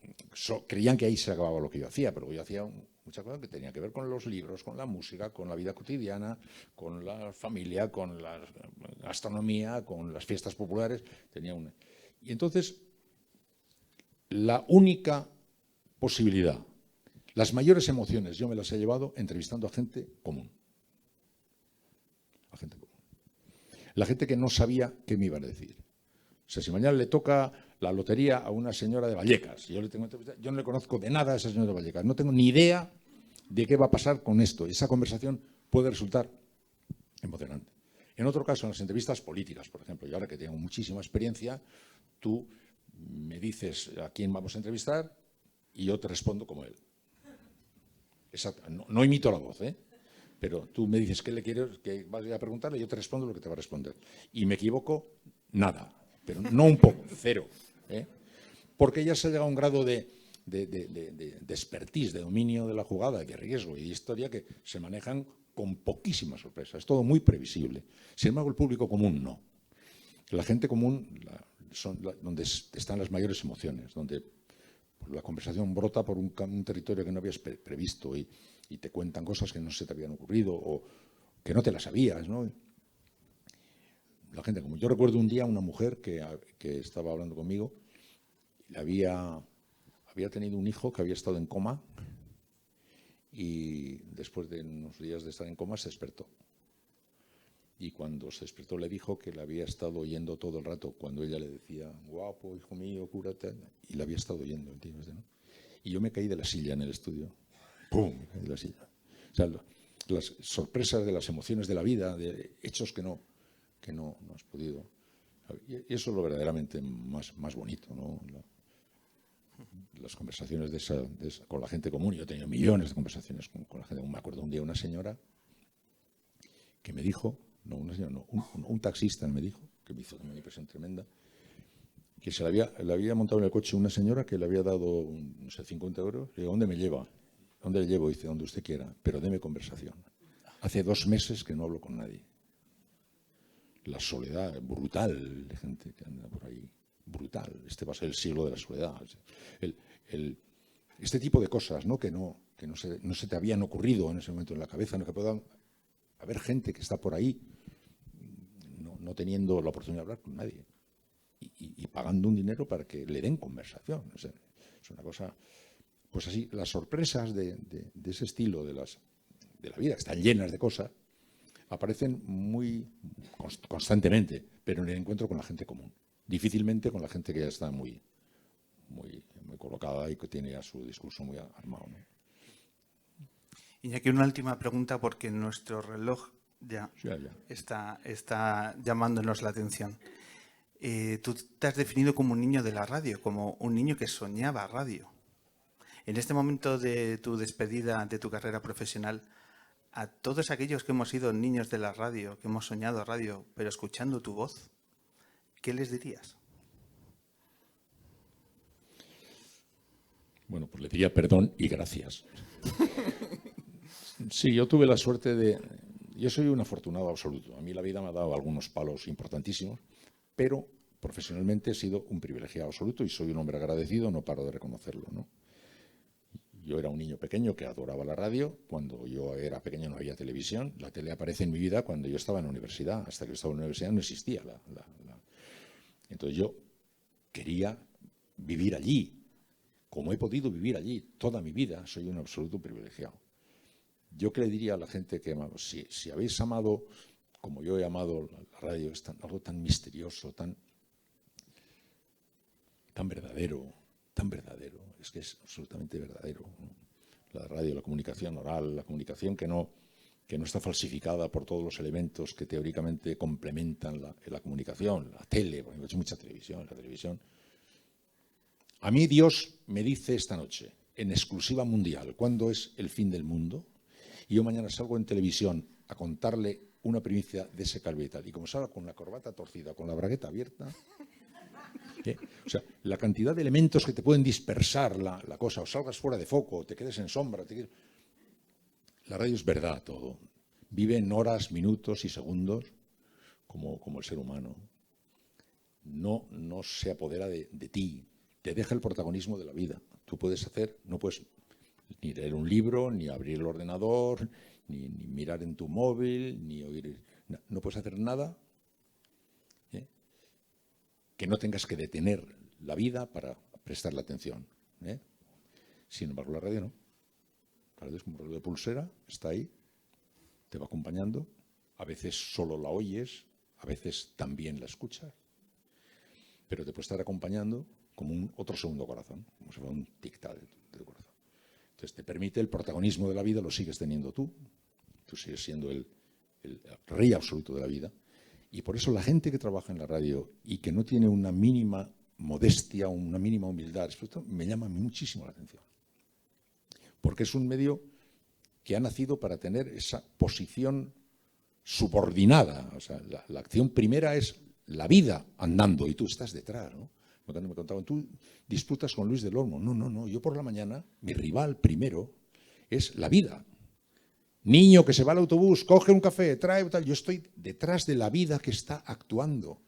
creían que ahí se acababa lo que yo hacía, pero yo hacía muchas cosas que tenían que ver con los libros, con la música, con la vida cotidiana, con la familia, con la gastronomía, con las fiestas populares. Y entonces, la única posibilidad, las mayores emociones, yo me las he llevado entrevistando a gente común. A gente común. La gente que no sabía qué me iban a decir. O sea, si mañana le toca la lotería a una señora de Vallecas, yo no le conozco de nada a esa señora de Vallecas, no tengo ni idea de qué va a pasar con esto. Esa conversación puede resultar emocionante. En otro caso, en las entrevistas políticas, por ejemplo, y ahora que tengo muchísima experiencia, tú me dices a quién vamos a entrevistar y yo te respondo como él. Exacto. No imito la voz, pero tú me dices qué le quieres, que vas a preguntarle, y yo te respondo lo que te va a responder. Y me equivoco, nada. Pero no un poco, 0. Porque ya se ha llegado a un grado de expertise, de dominio de la jugada, de riesgo y de historia que se manejan con poquísimas sorpresas. Es todo muy previsible. Sin embargo, el público común no. La gente común donde están las mayores emociones, donde la conversación brota por un territorio que no habías previsto y te cuentan cosas que no se te habían ocurrido o que no te las sabías, ¿no? La gente, como yo recuerdo un día una mujer que estaba hablando conmigo, había tenido un hijo que había estado en coma y después de unos días de estar en coma se despertó. Y cuando se despertó le dijo que le había estado oyendo todo el rato cuando ella le decía, guapo, hijo mío, cúrate, y le había estado oyendo, ¿entiendes? ¿No? Y yo me caí de la silla en el estudio. ¡Pum! Me caí de la silla. O sea, las sorpresas de las emociones de la vida, de hechos que no no has podido. Y eso es lo verdaderamente más bonito, ¿no? Las conversaciones con la gente común. Yo he tenido millones de conversaciones con la gente común. Me acuerdo un día una señora que me dijo, no, una señora, no, un taxista me dijo, que me hizo una impresión tremenda, que le había montado en el coche una señora que le había dado, no sé, 50 euros. Le digo, ¿dónde me lleva? ¿Dónde le llevo? Dice, donde usted quiera, pero deme conversación. Hace 2 meses que no hablo con nadie. La soledad brutal de gente que anda por ahí. Brutal. Este va a ser el siglo de la soledad. Este tipo de cosas, ¿no? Que no se te habían ocurrido en ese momento en la cabeza, ¿no? Que puedan haber gente que está por ahí no teniendo la oportunidad de hablar con nadie y pagando un dinero para que le den conversación. Es una cosa, pues así, las sorpresas de ese estilo de la vida, que están llenas de cosas, aparecen muy constantemente, pero en el encuentro con la gente común. Difícilmente con la gente que ya está muy colocada y que tiene ya su discurso muy armado, ¿no?
Y aquí una última pregunta, porque nuestro reloj ya está llamándonos la atención. Tú te has definido como un niño de la radio, como un niño que soñaba radio. En este momento de tu despedida de tu carrera profesional, a todos aquellos que hemos sido niños de la radio, que hemos soñado radio, pero escuchando tu voz, ¿qué les dirías?
Bueno, pues le diría perdón y gracias. Sí, yo tuve la suerte yo soy un afortunado absoluto. A mí la vida me ha dado algunos palos importantísimos, pero profesionalmente he sido un privilegiado absoluto y soy un hombre agradecido, no paro de reconocerlo, ¿no? Yo era un niño pequeño que adoraba la radio. Cuando yo era pequeño no había televisión. La tele aparece en mi vida cuando yo estaba en la universidad. Hasta que yo estaba en la universidad no existía Entonces yo quería vivir allí. Como he podido vivir allí toda mi vida, soy un absoluto privilegiado. Yo que le diría a la gente que si habéis amado, como yo he amado la radio, es algo tan misterioso, tan verdadero, es que es absolutamente verdadero, ¿no? La radio, la comunicación oral, la comunicación que no está falsificada por todos los elementos que teóricamente complementan la comunicación, la tele, porque he hecho mucha televisión, la televisión. A mí Dios me dice esta noche, en exclusiva mundial, ¿cuándo es el fin del mundo? Y yo mañana salgo en televisión a contarle una primicia de ese calvital. Y como salga con la corbata torcida, con la bragueta abierta, o sea, la cantidad de elementos que te pueden dispersar la cosa, o salgas fuera de foco, o te quedes en sombra. La radio es verdad todo. Vive en horas, minutos y segundos como el ser humano. No se apodera de ti. Te deja el protagonismo de la vida. Tú no puedes ni leer un libro, ni abrir el ordenador, ni mirar en tu móvil, ni oír. No puedes hacer nada que no tengas que detener la vida para prestarle atención. Sin embargo, la radio no. La radio es como un reloj de pulsera, está ahí, te va acompañando. A veces solo la oyes, a veces también la escuchas, pero te puede estar acompañando como un otro segundo corazón, como si fuera un tic-tac de tu corazón. Entonces te permite el protagonismo de la vida, lo sigues teniendo tú sigues siendo el rey absoluto de la vida. Y por eso la gente que trabaja en la radio y que no tiene una mínima modestia, una mínima humildad, me llama muchísimo la atención. Porque es un medio que ha nacido para tener esa posición subordinada. O sea, la acción primera es la vida andando y tú estás detrás, ¿no? Cuando me contaban, tú disputas con Luis del Olmo. No. Yo por la mañana, mi rival primero es la vida. Niño que se va al autobús, coge un café, trae tal. Yo estoy detrás de la vida que está actuando.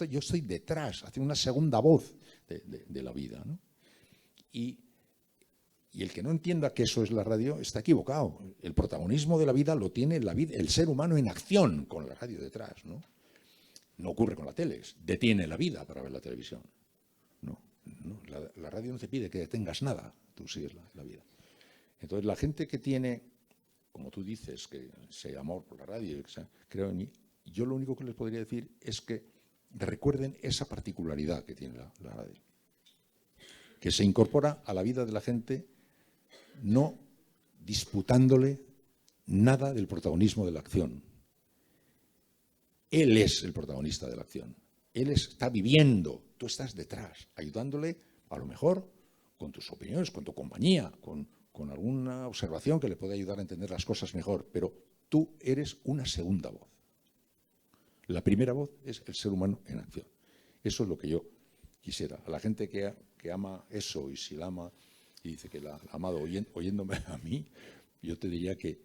Yo estoy detrás, haciendo una segunda voz de la vida, ¿no? Y el que no entienda que eso es la radio está equivocado. El protagonismo de la vida lo tiene el ser humano en acción con la radio detrás, ¿no? No ocurre con la tele, detiene la vida para ver la televisión. No, la radio no te pide que detengas nada, tú sigues la vida. Entonces la gente que tiene, como tú dices, que ese amor por la radio, creo en mí, yo lo único que les podría decir es que recuerden esa particularidad que tiene la radio, que se incorpora a la vida de la gente no disputándole nada del protagonismo de la acción. Él es el protagonista de la acción. Él está viviendo, tú estás detrás, ayudándole, a lo mejor, con tus opiniones, con tu compañía, con alguna observación que le pueda ayudar a entender las cosas mejor, pero tú eres una segunda voz. La primera voz es el ser humano en acción. Eso es lo que yo quisiera. A la gente que ama eso, y si la ama y dice que la ha amado oyéndome a mí, yo te diría que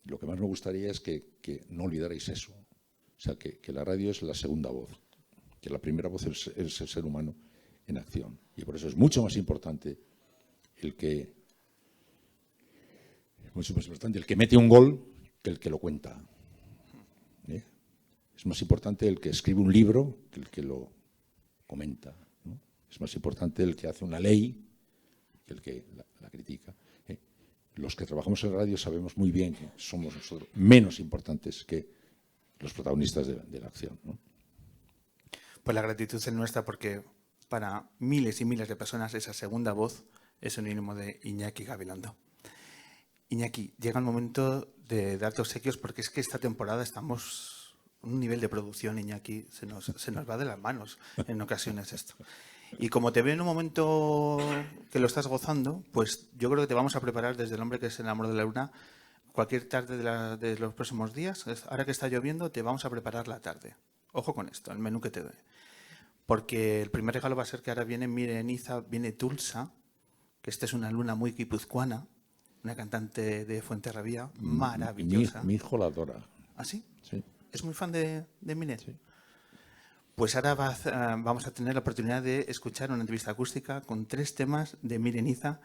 lo que más me gustaría es que no olvidarais eso. O sea, que la radio es la segunda voz, que la primera voz es el ser humano en acción. Y por eso es mucho más importante el que mete un gol que el que lo cuenta. Es más importante el que escribe un libro que el que lo comenta, ¿no? Es más importante el que hace una ley que el que la critica. Los que trabajamos en radio sabemos muy bien que somos nosotros menos importantes que los protagonistas de la acción, ¿no?
Pues la gratitud es nuestra porque para miles y miles de personas esa segunda voz es sinónimo de Iñaki Gabilondo. Iñaki, llega el momento de darte obsequios porque es que esta temporada estamos un nivel de producción, Iñaki, se nos va de las manos en ocasiones esto. Y como te veo en un momento que lo estás gozando, pues yo creo que te vamos a preparar desde El hombre que se enamoró de la luna. Cualquier tarde de los próximos días, ahora que está lloviendo, te vamos a preparar la tarde. Ojo con esto, el menú que te doy. Porque el primer regalo va a ser que ahora viene Mireniza, viene Tulsa, que esta es una luna muy guipuzcoana, una cantante de Fuenterrabía, maravillosa.
Mi hijo la adora.
¿Ah, sí?
Sí.
¿Es muy fan de Miret?
Sí.
Pues ahora vamos a tener la oportunidad de escuchar una entrevista acústica con 3 temas de Mireniza,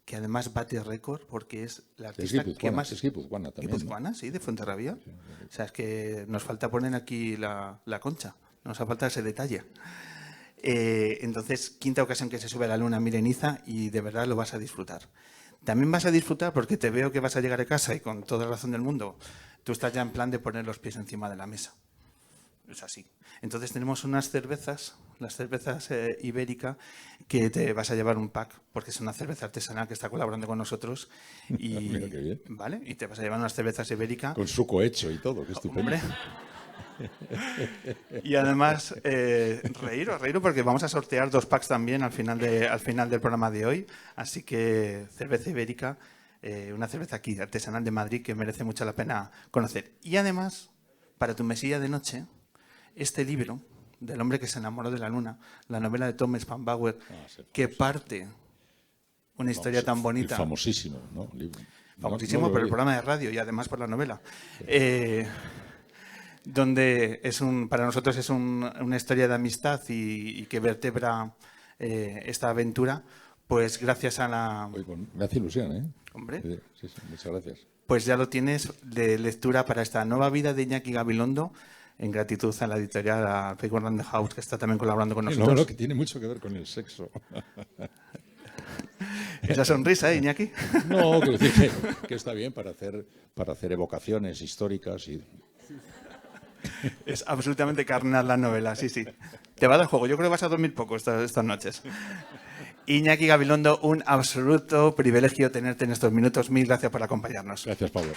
que además bate récord porque es la artista que más...
Es guipuzcoana también.
Guipuzcoana, ¿no? Sí, de Fuenterrabía. Sí. O sea, es que nos falta poner aquí la concha, nos falta ese detalle. Entonces, 5ª ocasión que se sube a la luna Mireniza y de verdad lo vas a disfrutar. También vas a disfrutar porque te veo que vas a llegar a casa y con toda la razón del mundo, tú estás ya en plan de poner los pies encima de la mesa. Es así. Entonces tenemos unas cervezas, las cervezas Ibérica, que te vas a llevar un pack, porque es una cerveza artesanal que está colaborando con nosotros. Y,
mira qué bien.
¿vale? Y te vas a llevar unas cervezas Ibérica.
Con suco hecho y todo, qué estupendo.
Hombre. Y además, reíros porque vamos a sortear 2 packs también al final del programa de hoy. Así que cerveza Ibérica, una cerveza aquí artesanal de Madrid que merece mucho la pena conocer. Y además, para tu mesilla de noche, este libro, del hombre que se enamoró de la luna, la novela de Thomas Van Bauer, que parte una historia tan bonita.
Famosísimo, ¿no?
Famosísimo por el programa de radio y además por la novela. Donde para nosotros es una historia de amistad y que vertebra esta aventura, pues gracias a la...
Me hace ilusión, ¿eh?
Hombre.
Sí, muchas gracias.
Pues ya lo tienes de lectura para esta nueva vida de Iñaki Gabilondo, en gratitud a la editorial, a Penguin Random House, que está también colaborando con nosotros.
No, que tiene mucho que ver con el sexo.
Esa sonrisa, Iñaki.
No, quiero decir que está bien para hacer evocaciones históricas.
Es absolutamente carnal la novela, sí. Te va a dar juego. Yo creo que vas a dormir poco estas noches. Iñaki Gabilondo, un absoluto privilegio tenerte en estos minutos. Mil gracias por acompañarnos.
Gracias, Pablo.